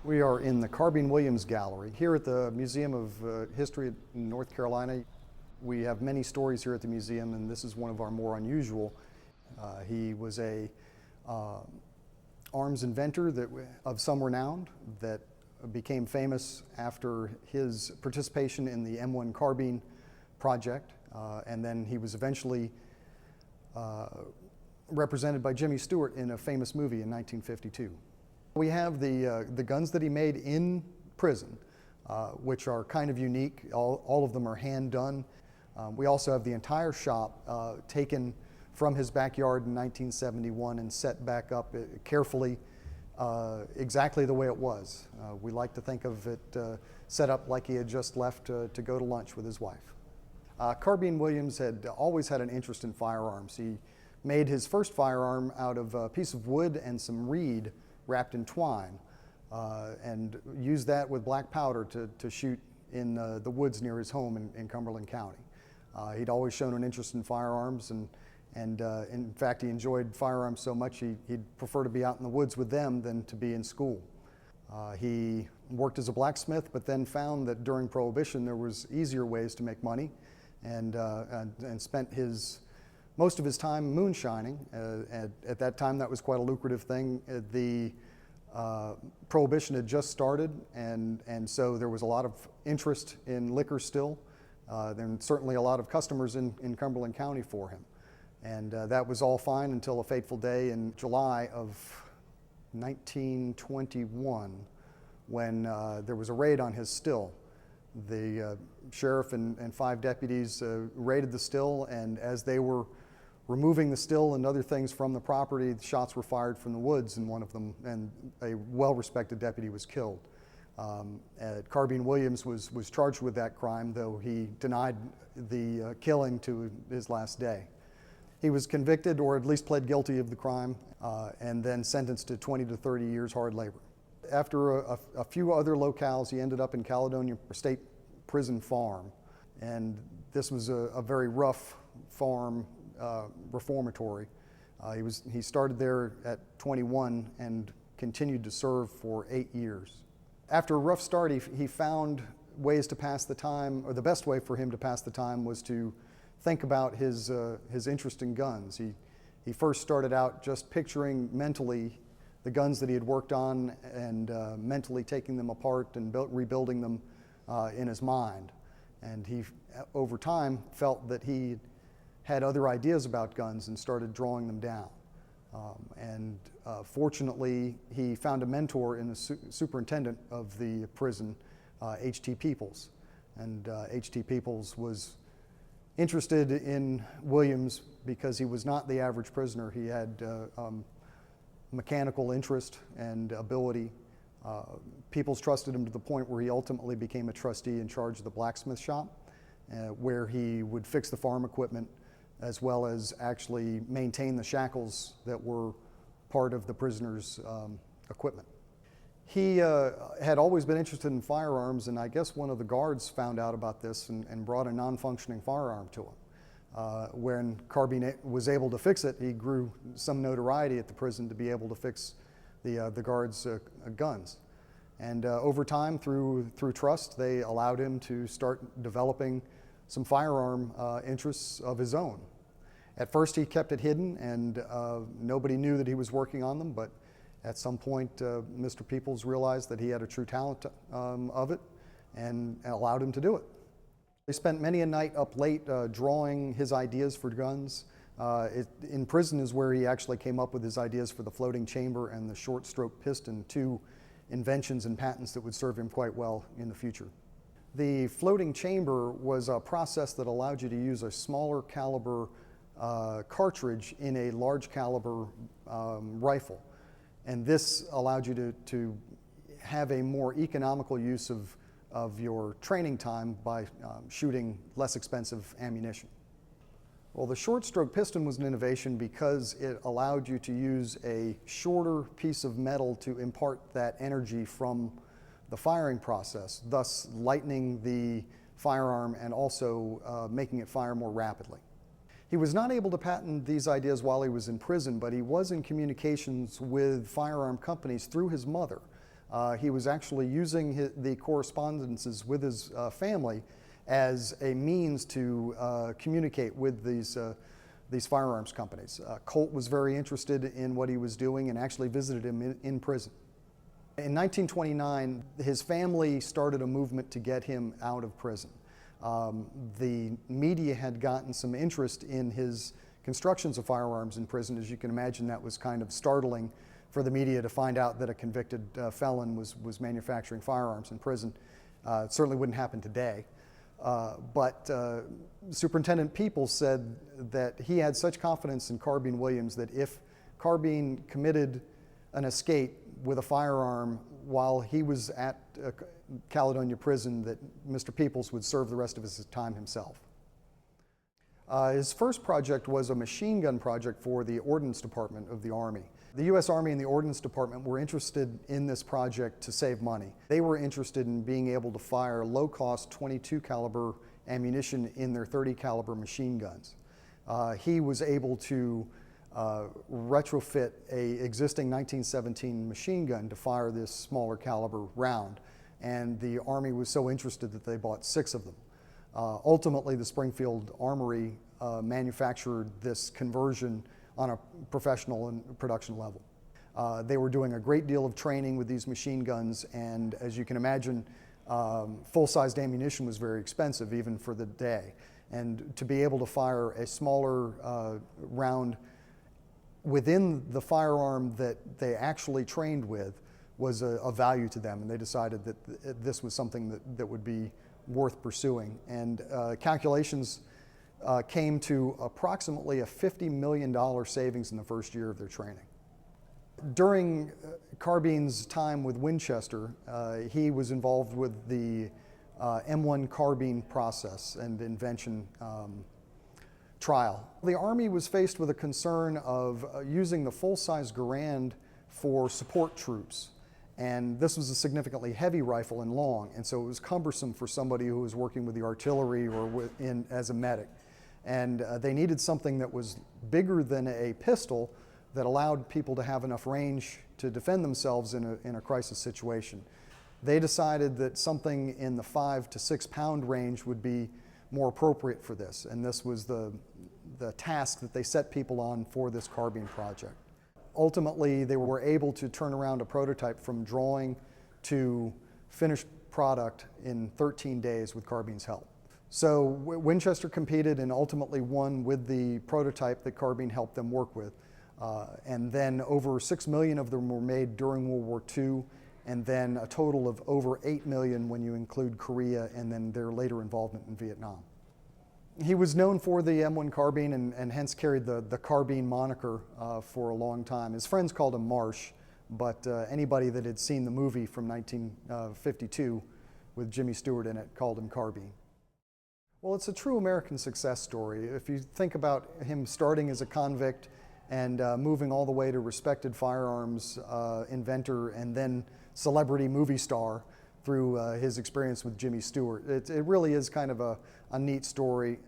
We are in the Carbine Williams Gallery here at the Museum of History in North Carolina. We have many stories here at the museum, and this is one of our more unusual. He was a arms inventor of some renown that became famous after his participation in the M1 Carbine project, and then he was eventually represented by Jimmy Stewart in a famous movie in 1952. We have the guns that he made in prison, which are kind of unique. All of them are hand done. We also have the entire shop taken from his backyard in 1971 and set back up carefully, exactly the way it was. We like to think of it set up like he had just left to go to lunch with his wife. Carbine Williams had always had an interest in firearms. He made his first firearm out of a piece of wood and some reed wrapped in twine, and used that with black powder to shoot in the woods near his home in Cumberland County. He'd always shown an interest in firearms, and in fact he enjoyed firearms so much he'd prefer to be out in the woods with them than to be in school. He worked as a blacksmith, but then found that during Prohibition there was easier ways to make money, and spent most of his time moonshining. At that time, that was quite a lucrative thing. The Prohibition had just started, and so there was a lot of interest in liquor still. There were certainly a lot of customers in Cumberland County for him. And that was all fine until a fateful day in July of 1921 when there was a raid on his still. The sheriff and 5 deputies raided the still, and as they were removing the still and other things from the property, the shots were fired from the woods, and one of them, and a well-respected deputy was killed. Carbine Williams was charged with that crime, though he denied the killing to his last day. He was convicted, or at least pled guilty of the crime, and then sentenced to 20 to 30 years hard labor. After a few other locales, he ended up in Caledonia State Prison Farm, and this was a very rough farm reformatory. He started there at 21 and continued to serve for 8 years. After a rough start, he found ways to pass the time, or the best way for him to pass the time was to think about his interest in guns. He first started out just picturing mentally the guns that he had worked on, and mentally taking them apart and rebuilding them in his mind. And he, over time, felt that he had other ideas about guns and started drawing them down. Fortunately, he found a mentor in the superintendent of the prison, H.T. Peoples. And H.T. Peoples was interested in Williams because he was not the average prisoner. He had mechanical interest and ability. Peoples trusted him to the point where he ultimately became a trustee in charge of the blacksmith shop, where he would fix the farm equipment as well as actually maintain the shackles that were part of the prisoner's equipment. He had always been interested in firearms, and I guess one of the guards found out about this and brought a non-functioning firearm to him. When Carbine was able to fix it, he grew some notoriety at the prison to be able to fix the guards' guns. And over time, through trust, they allowed him to start developing some firearm interests of his own. At first, he kept it hidden, and nobody knew that he was working on them, but at some point, Mr. Peoples realized that he had a true talent of it and allowed him to do it. He spent many a night up late drawing his ideas for guns. In prison is where he actually came up with his ideas for the floating chamber and the short stroke piston, 2 inventions and patents that would serve him quite well in the future. The floating chamber was a process that allowed you to use a smaller caliber cartridge in a large caliber rifle. And this allowed you to have a more economical use of your training time by shooting less expensive ammunition. Well, the short stroke piston was an innovation because it allowed you to use a shorter piece of metal to impart that energy from the firing process, thus lightening the firearm and also making it fire more rapidly. He was not able to patent these ideas while he was in prison, but he was in communications with firearm companies through his mother. He was actually using the correspondences with his family as a means to communicate with these firearms companies. Colt was very interested in what he was doing and actually visited him in prison. In 1929, his family started a movement to get him out of prison. The media had gotten some interest in his constructions of firearms in prison. As you can imagine, that was kind of startling for the media to find out that a convicted felon was manufacturing firearms in prison. It certainly wouldn't happen today. But Superintendent Peoples said that he had such confidence in Carbine Williams that if Carbine committed an escape with a firearm while he was at Caledonia prison, that Mr. Peoples would serve the rest of his time himself. His first project was a machine gun project for the Ordnance Department of the Army. The U.S. Army and the Ordnance Department were interested in this project to save money. They were interested in being able to fire low-cost .22 caliber ammunition in their .30 caliber machine guns. He was able to retrofit an existing 1917 machine gun to fire this smaller caliber round, and the Army was so interested that they bought 6 of them. Ultimately, the Springfield Armory manufactured this conversion on a professional and production level. They were doing a great deal of training with these machine guns, and as you can imagine, full-sized ammunition was very expensive even for the day. And to be able to fire a smaller round within the firearm that they actually trained with was a value to them, and they decided that this was something that would be worth pursuing. And calculations came to approximately a $50 million savings in the first year of their training. During Carbine's time with Winchester, he was involved with the M1 Carbine process and invention trial. The Army was faced with a concern of using the full-size Garand for support troops. And this was a significantly heavy rifle and long, and so it was cumbersome for somebody who was working with the artillery or as a medic. And they needed something that was bigger than a pistol that allowed people to have enough range to defend themselves in a crisis situation. They decided that something in the 5 to 6 pound range would be more appropriate for this, and this was the task that they set people on for this carbine project. Ultimately, they were able to turn around a prototype from drawing to finished product in 13 days with Carbine's help. So Winchester competed and ultimately won with the prototype that Carbine helped them work with. And then over 6 million of them were made during World War II, and then a total of over 8 million when you include Korea and then their later involvement in Vietnam. He was known for the M1 Carbine and hence carried the Carbine moniker for a long time. His friends called him Marsh, but anybody that had seen the movie from 1952 with Jimmy Stewart in it called him Carbine. Well, it's a true American success story. If you think about him starting as a convict and moving all the way to respected firearms inventor and then celebrity movie star through his experience with Jimmy Stewart. It really is kind of a neat story.